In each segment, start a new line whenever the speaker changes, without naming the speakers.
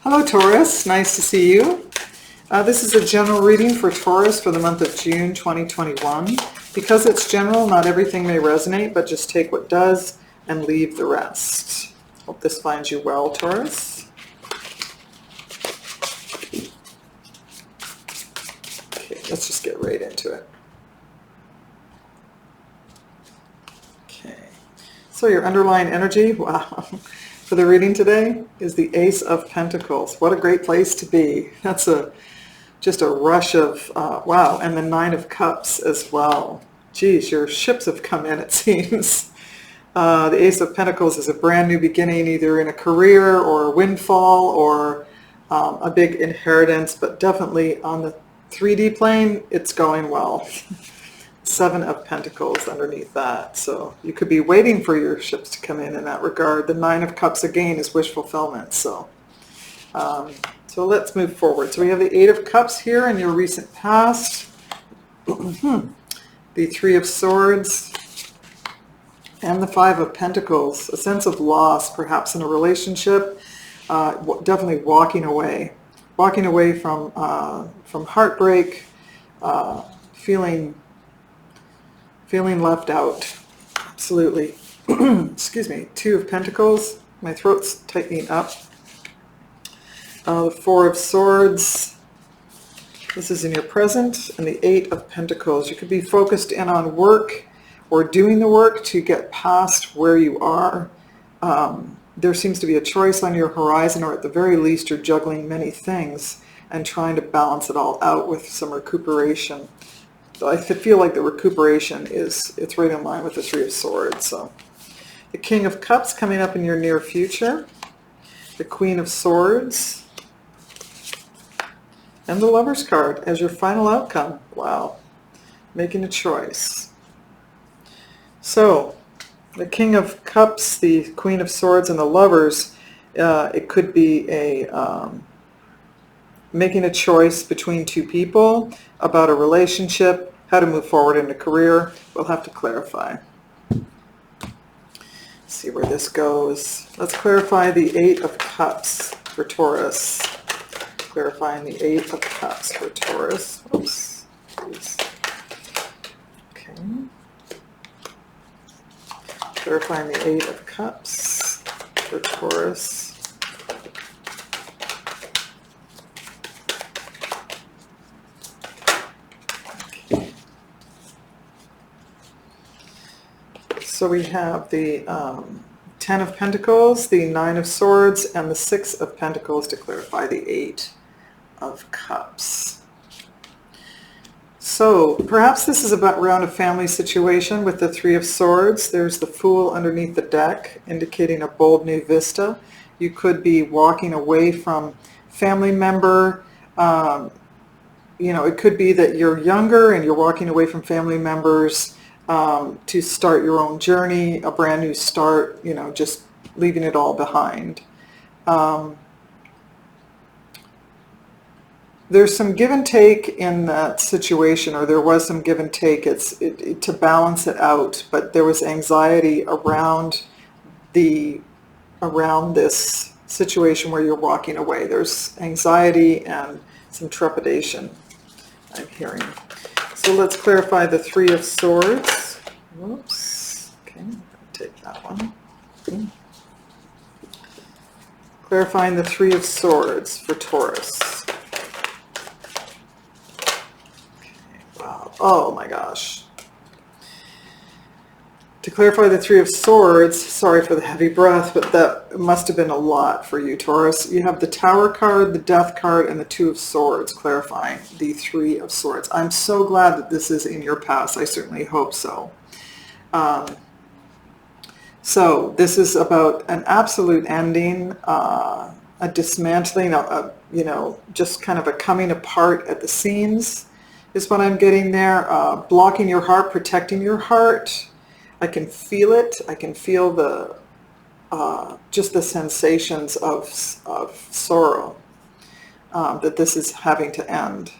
Hello Taurus, nice to see you. This is a general reading for Taurus for the month of June 2021. Because it's general, not everything may resonate, but just take what does and leave the rest. Hope this finds you well, Taurus. Okay, let's just get right into it. Okay, so your underlying energy, wow, for the reading today is the Ace of Pentacles. What a great place to be. That's just a rush of, wow, and the Nine of Cups as well. Geez, your ships have come in, it seems. The Ace of Pentacles is a brand new beginning, either in a career or a windfall or a big inheritance, but definitely on the 3D plane, it's going well. Seven of Pentacles underneath that. So you could be waiting for your ships to come in that regard. The Nine of Cups again is wish fulfillment. So let's move forward. So we have the Eight of Cups here in your recent past. The Three of Swords. And the Five of Pentacles. A sense of loss, perhaps in a relationship. Definitely walking away. Walking away from heartbreak. Feeling left out. Absolutely. Excuse me. Two of Pentacles. My throat's tightening up. The Four of Swords. This is in your present. And the Eight of Pentacles. You could be focused in on work or doing the work to get past where you are. There seems to be a choice on your horizon, or at the very least you're juggling many things and trying to balance it all out with some recuperation. I feel like the recuperation it's right in line with the Three of Swords. So the King of Cups coming up in your near future, the Queen of Swords, and the Lover's card as your final outcome. Wow, making a choice. So the King of Cups, the Queen of Swords, and the Lovers, it could be making a choice between two people about a relationship, how to move forward in a career. We'll have to clarify. See where this goes. Let's clarify the Eight of Cups for Taurus. Clarifying the Eight of Cups for Taurus. Oops. Please. Okay. Clarifying the Eight of Cups for Taurus. So we have the Ten of Pentacles, the Nine of Swords, and the Six of Pentacles to clarify the Eight of Cups. So perhaps this is about around a family situation with the Three of Swords. There's the Fool underneath the deck, indicating a bold new vista. You could be walking away from family member. It could be that you're younger and you're walking away from family members to start your own journey, a brand new start, just leaving it all behind. There's some give and take in that situation, or there was some give and take to balance it out, but there was anxiety around this situation where you're walking away. There's anxiety and some trepidation, I'm hearing. So let's clarify the Three of Swords. Whoops. Okay, take that one. Okay. Clarifying the Three of Swords for Taurus. Okay, wow. Oh my gosh. To clarify the Three of Swords, sorry for the heavy breath, but that must have been a lot for you, Taurus. You have the Tower card, the Death card, and the Two of Swords, clarifying the Three of Swords. I'm so glad that this is in your past. I certainly hope so. So this is about an absolute ending, a dismantling, just kind of a coming apart at the seams is what I'm getting there. Blocking your heart, protecting your heart. I can feel it. I can feel the just the sensations of sorrow that this is having to end.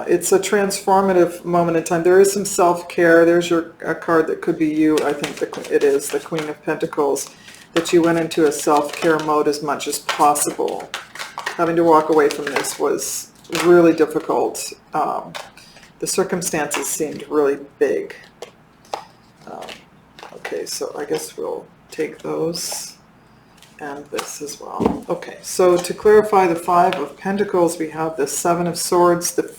it's a transformative moment in time. There is some self-care. There's a card that could be you. I think it is the Queen of Pentacles, that you went into a self-care mode as much as possible. Having to walk away from this was really difficult. The circumstances seemed really big. Okay, so I guess we'll take those and this as well. Okay, so to clarify the Five of Pentacles, we have the Seven of Swords, the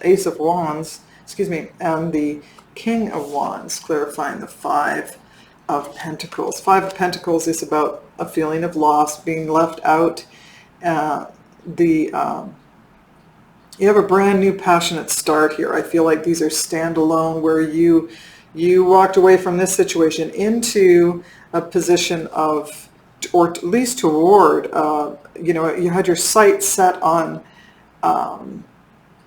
Ace of Wands, excuse me, and the King of Wands, clarifying the Five of Pentacles. Five of Pentacles is about a feeling of loss, being left out. You have a brand new passionate start here. I feel like these are standalone, where you walked away from this situation into a position of, or at least toward, you had your sights set on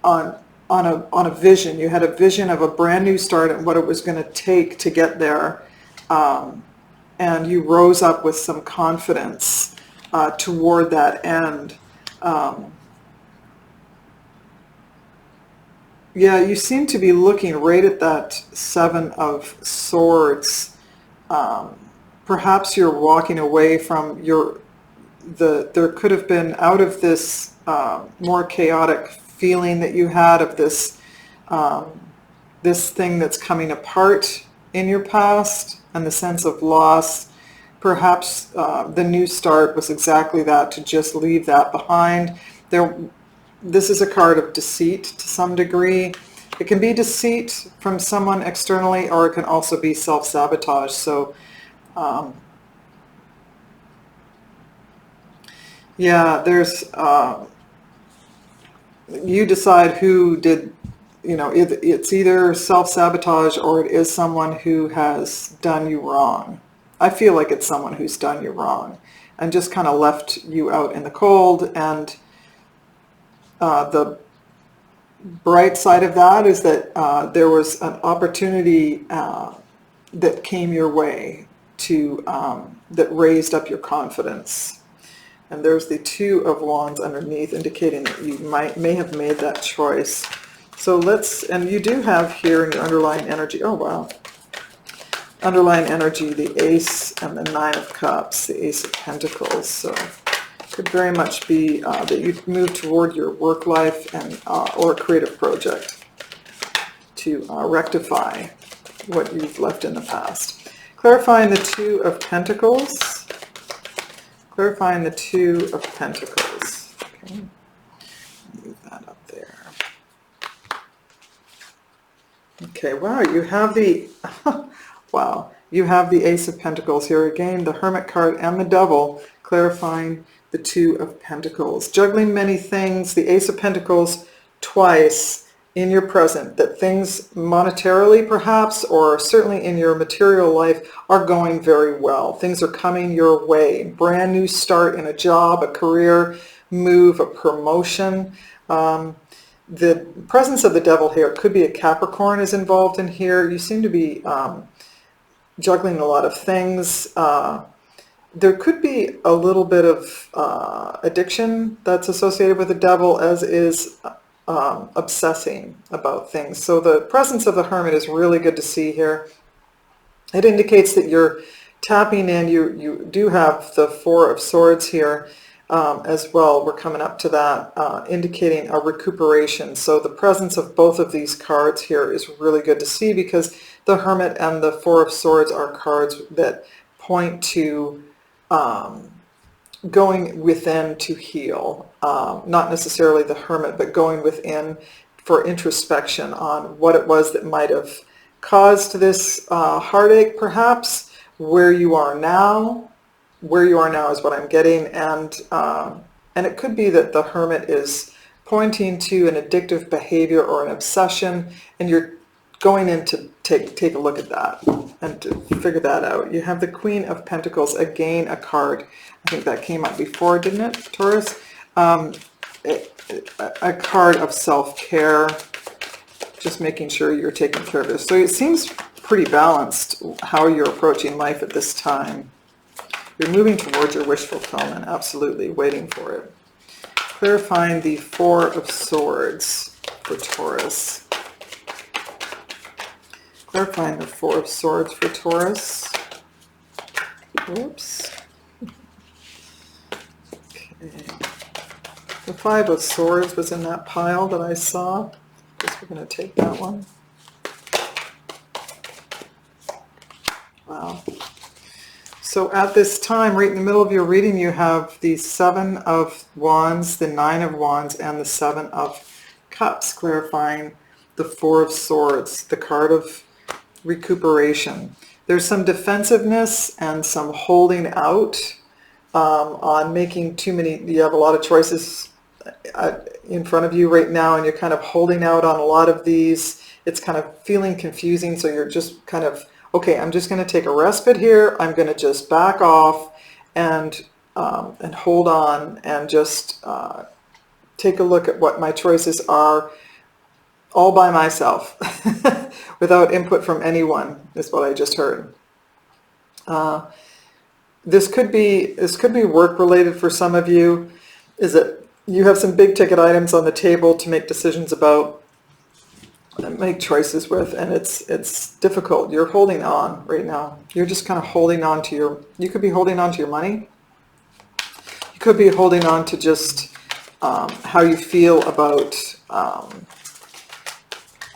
a vision. You had a vision of a brand new start and what it was going to take to get there, and you rose up with some confidence toward that end. Yeah, you seem to be looking right at that Seven of Swords. Perhaps you're walking away from there could have been, out of this more chaotic feeling that you had of this thing that's coming apart in your past, and the sense of loss. Perhaps the new start was exactly that, to just leave that behind. This is a card of deceit to some degree. It can be deceit from someone externally, or it can also be self-sabotage. So, yeah, there's, you decide who did, it's either self-sabotage or it is someone who has done you wrong. I feel like it's someone who's done you wrong and just kind of left you out in the cold. And the bright side of that is that there was an opportunity that came your way that raised up your confidence. And there's the Two of Wands underneath, indicating that you may have made that choice. So and you do have here in your underlying energy, oh wow, underlying energy, the Ace and the Nine of Cups, the Ace of Pentacles. So could very much be that you move toward your work life and or a creative project to rectify what you've left in the past. Clarifying the Two of Pentacles. Clarifying the Two of Pentacles. Okay, move that up there. Okay, wow, you have the wow, you have the Ace of Pentacles here again, the Hermit card and the Devil, clarifying the Two of Pentacles. Juggling many things, the Ace of Pentacles twice in your present, that things monetarily perhaps, or certainly in your material life, are going very well. Things are coming your way. Brand new start in a job, a career move, a promotion. The presence of the Devil here, it could be a Capricorn is involved in here. You seem to be juggling a lot of things. There could be a little bit of addiction that's associated with the Devil, as is obsessing about things. So the presence of the Hermit is really good to see here. It indicates that you're tapping in. You do have the Four of Swords here as well. We're coming up to that, indicating a recuperation. So the presence of both of these cards here is really good to see, because the Hermit and the Four of Swords are cards that point to going within to heal. Not necessarily the Hermit, but going within for introspection on what it was that might have caused this heartache, perhaps. Where you are now is what I'm getting, and it could be that the Hermit is pointing to an addictive behavior or an obsession, and you're going in to take a look at that and to figure that out. You have the Queen of Pentacles, again a card. I think that came up before, didn't it, Taurus? A card of self-care, just making sure you're taking care of this. So it seems pretty balanced how you're approaching life at this time. You're moving towards your wish fulfillment, absolutely, waiting for it. Clarifying the Four of Swords for Taurus. Clarifying the Four of Swords for Taurus. Whoops. Okay. The Five of Swords was in that pile that I saw. Guess we're going to take that one. Wow. So at this time, right in the middle of your reading, you have the Seven of Wands, the Nine of Wands, and the Seven of Cups, clarifying the Four of Swords, the card of recuperation. There's some defensiveness and some holding out on making too many. You have a lot of choices in front of you right now, and you're kind of holding out on a lot of these. It's kind of feeling confusing, so you're just kind of, okay, I'm just going to take a respite here. I'm going to just back off and hold on and just take a look at what my choices are all by myself without input from anyone, is what I just heard. This could be work related for some of you. Is that you have some big ticket items on the table to make decisions about, make choices with, and it's difficult. You're holding on right now. You're just kind of holding on to your, you could be holding on to your money. You could be holding on to just how you feel about,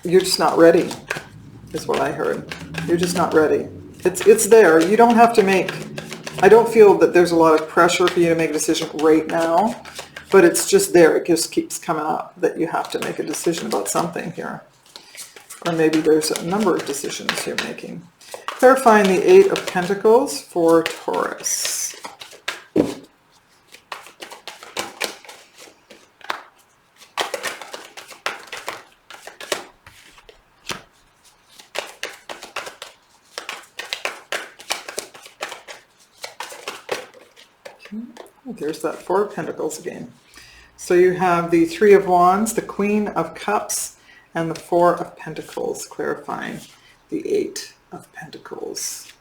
you're just not ready, is what I heard. You're just not ready. It's there. You don't have to make, I don't feel that there's a lot of pressure for you to make a decision right now, but it's just there. It just keeps coming up that you have to make a decision about something here. Or maybe there's a number of decisions you're making. Clarifying the Eight of Pentacles for Taurus. There's that Four of Pentacles again. So you have the Three of Wands, the Queen of Cups, and the Four of Pentacles, clarifying the Eight of Pentacles.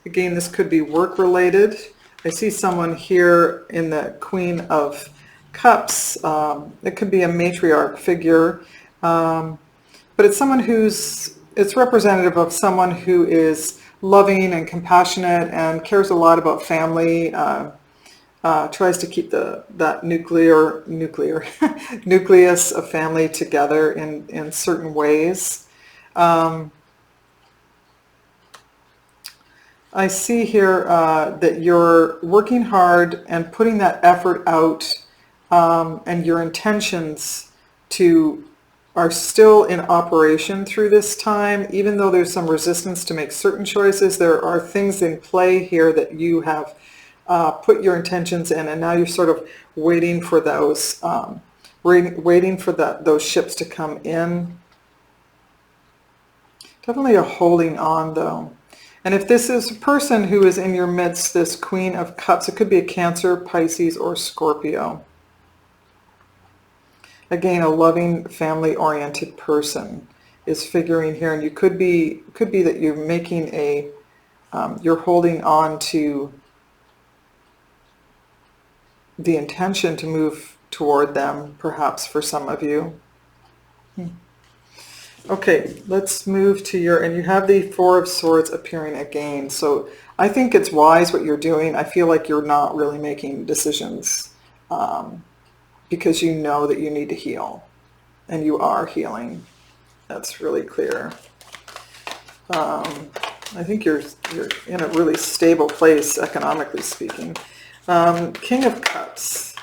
Again, this could be work related. I see someone here in the Queen of Cups. It could be a matriarch figure, but it's someone it's representative of someone who is loving and compassionate and cares a lot about family, tries to keep that nucleus of family together in certain ways. I see here that you're working hard and putting that effort out, and your intentions are still in operation through this time. Even though there's some resistance to make certain choices, there are things in play here that you have put your intentions in, and now you're sort of waiting for those, waiting for those ships to come in. Definitely a holding on, though. And if this is a person who is in your midst, this Queen of Cups, it could be a Cancer, Pisces, or Scorpio. Again, a loving, family-oriented person is figuring here, and you could be that you're making you're holding on to the intention to move toward them, perhaps for some of you. Okay, let's move to and you have the Four of Swords appearing again. So I think it's wise what you're doing. I feel like you're not really making decisions because you know that you need to heal, and you are healing. That's really clear. I think you're in a really stable place, economically speaking. King of Cups.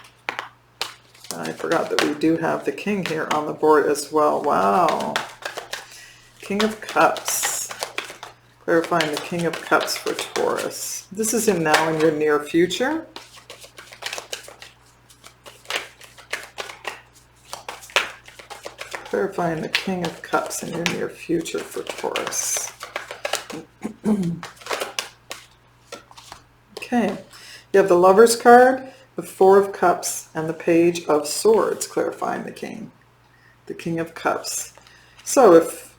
I forgot that we do have the King here on the board as well. Wow. King of Cups. Clarifying the King of Cups for Taurus. This is now in your near future. Clarifying the King of Cups in your near future for Taurus. Okay. You have the Lover's card, the Four of Cups, and the Page of Swords, clarifying the King of Cups. So if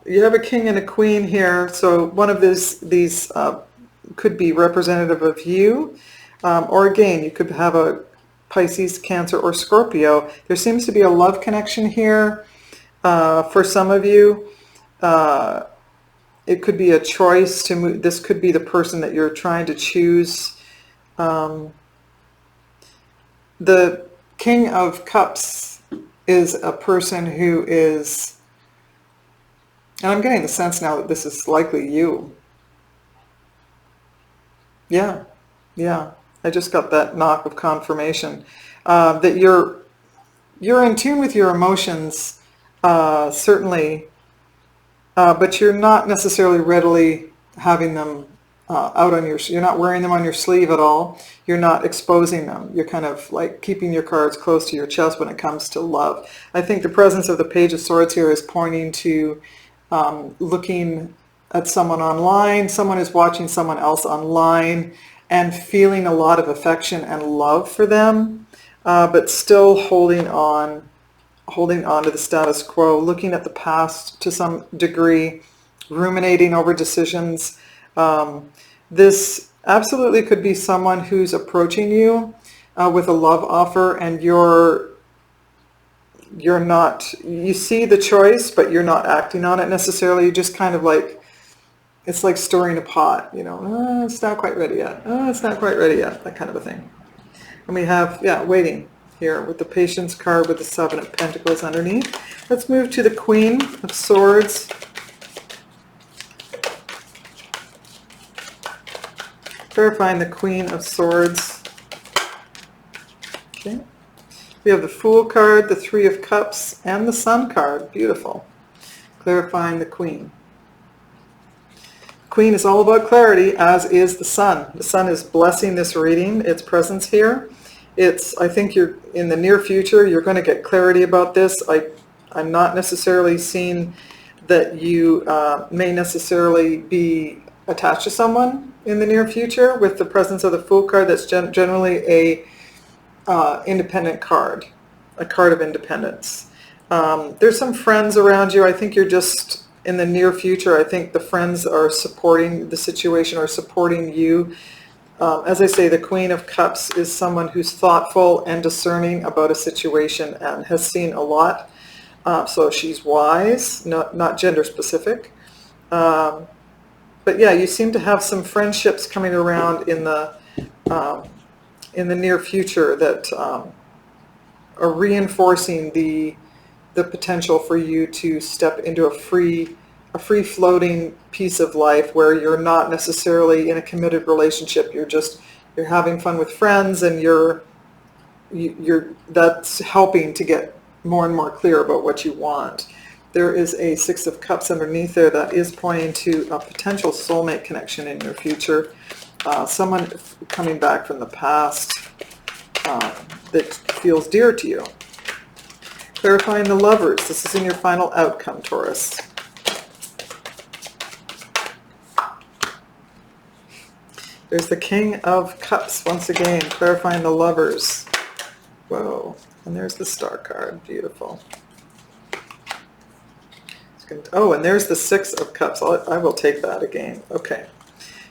you have a King and a Queen here, so one of these could be representative of you, or again, you could have a Pisces, Cancer, or Scorpio. There seems to be a love connection here for some of you. It could be a choice to move. This could be the person that you're trying to choose. The King of Cups is a person who is, and I'm getting the sense now that this is likely you. Yeah, yeah. I just got that knock of confirmation that you're in tune with your emotions, certainly, but you're not necessarily readily having them out on you're not wearing them on your sleeve at all. You're not exposing them. You're kind of like keeping your cards close to your chest when it comes to love. I think the presence of the Page of Swords here is pointing to looking at someone online. Someone is watching someone else online and feeling a lot of affection and love for them, but still holding on to the status quo, looking at the past to some degree, ruminating over decisions. This absolutely could be someone who's approaching you with a love offer, and you're not, you see the choice, but you're not acting on it necessarily. You just kind of like, it's like stirring a pot, you know, oh, it's not quite ready yet. Oh, it's not quite ready yet, that kind of a thing. And we have, waiting here with the Patience card with the Seven of Pentacles underneath. Let's move to the Queen of Swords. Clarifying the Queen of Swords. Okay. We have the Fool card, the Three of Cups, and the Sun card. Beautiful. Clarifying the Queen. Queen is all about clarity, as is the Sun. The Sun is blessing this reading, its presence here. I think you're in the near future, you're going to get clarity about this. I'm not necessarily seeing that you may necessarily be attached to someone in the near future with the presence of the Fool card. That's generally a independent card, a card of independence. There's some friends around you. I think you're just in the near future. I think the friends are supporting the situation or supporting you. As I say, the Queen of Cups is someone who's thoughtful and discerning about a situation and has seen a lot. So she's wise, not gender specific. But yeah, you seem to have some friendships coming around in the near future that are reinforcing the potential for you to step into a free-floating piece of life where you're not necessarily in a committed relationship. You're having fun with friends, and that's helping to get more and more clear about what you want. There is a Six of Cups underneath there that is pointing to a potential soulmate connection in your future. Someone coming back from the past that feels dear to you. Clarifying the Lovers. This is in your final outcome, Taurus. There's the King of Cups once again, clarifying the Lovers. Whoa. And there's the Star card. Beautiful. Oh, and there's the Six of Cups. I will take that again. Okay.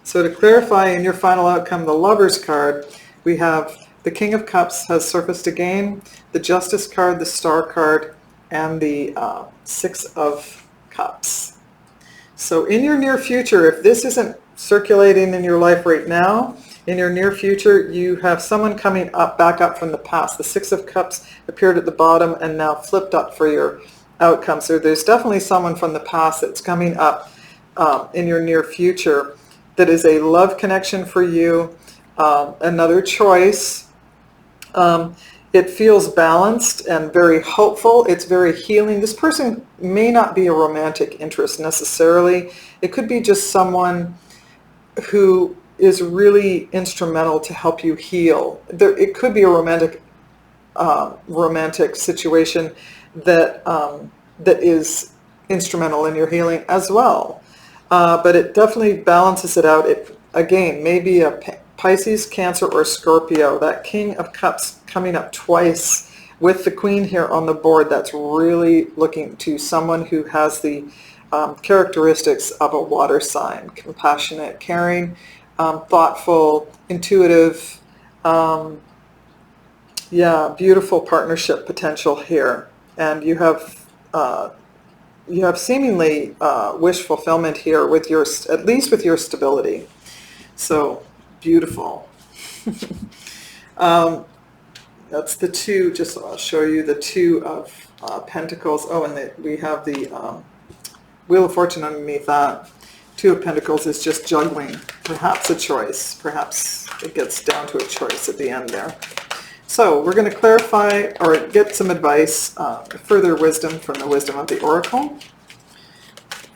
So to clarify in your final outcome, the Lovers card, we have the King of Cups has surfaced again, the Justice card, the Star card, and the Six of Cups. So in your near future, if this isn't circulating in your life right now, in your near future, you have someone coming back up from the past. The Six of Cups appeared at the bottom and now flipped up for your outcome. So there's definitely someone from the past that's coming up in your near future that is a love connection for you, another choice. It feels balanced and very hopeful. It's very healing. This person may not be a romantic interest necessarily. It could be just someone who is really instrumental to help you heal. It could be a romantic situation that is instrumental in your healing as well. But it definitely balances it out. It, again, maybe a Pisces, Cancer, or Scorpio. That King of Cups coming up twice with the Queen here on the board. That's really looking to someone who has the characteristics of a water sign. Compassionate, caring, thoughtful, intuitive, Yeah, beautiful partnership potential here. And you have seemingly wish fulfillment here with your, at least with your stability. So beautiful. That's the two, just I'll show you the two of Pentacles. Oh, and we have the Wheel of Fortune underneath that. Two of Pentacles is just juggling, perhaps a choice. Perhaps it gets down to a choice at the end there. So we're going to clarify or get some advice, further wisdom from the wisdom of the Oracle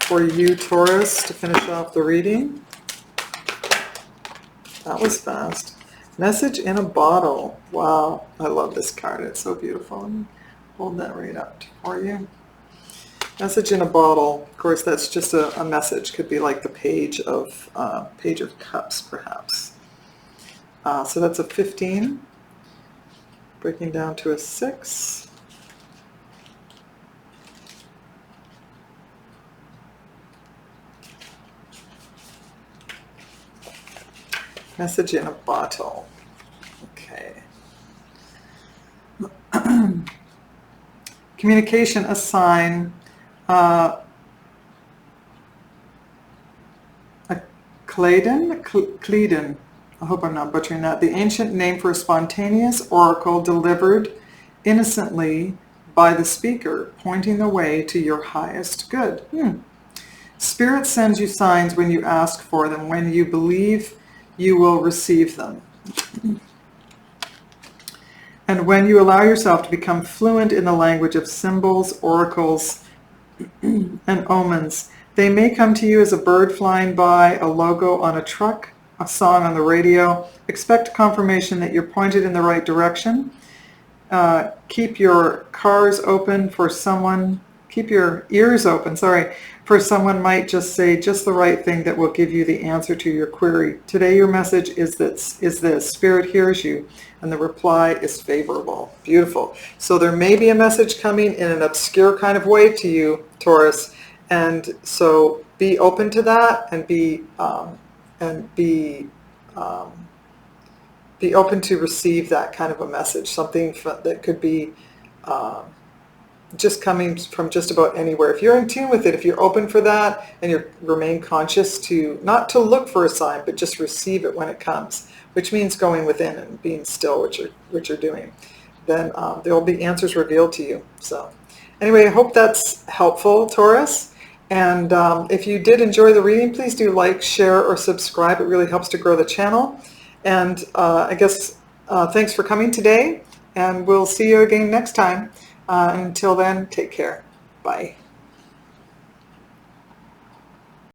for you, Taurus, to finish off the reading. That was fast. Message in a bottle. Wow, I love this card. It's so beautiful. Let me hold that right up for you. Message in a bottle. Of course, that's just a message. Could be like the Page of Cups, perhaps. So that's a 15. Breaking down to a 6. Message in a bottle. Okay. Communication, a sign. A Cleiden. I hope I'm not butchering that. The ancient name for a spontaneous oracle delivered innocently by the speaker, pointing the way to your highest good. Spirit sends you signs when you ask for them, when you believe you will receive them. And when you allow yourself to become fluent in the language of symbols, oracles, and omens, they may come to you as a bird flying by, a logo on a truck, a song on the radio. Expect confirmation that you're pointed in the right direction. Keep your cars open for someone, keep your ears open, for someone might just say just the right thing that will give you the answer to your query. Today your message is this. Spirit hears you, and the reply is favorable. Beautiful. So there may be a message coming in an obscure kind of way to you, Taurus, and so be open to that, and be open to receive that kind of a message, something that could be just coming from just about anywhere. If you're in tune with it, if you're open for that, and you remain conscious to, not to look for a sign, but just receive it when it comes, which means going within and being still, what you're doing, then there will be answers revealed to you. So anyway, I hope that's helpful, Taurus. And if you did enjoy the reading, please do like, share, or subscribe. It really helps to grow the channel. And I guess thanks for coming today, and we'll see you again next time. Until then, take care. Bye.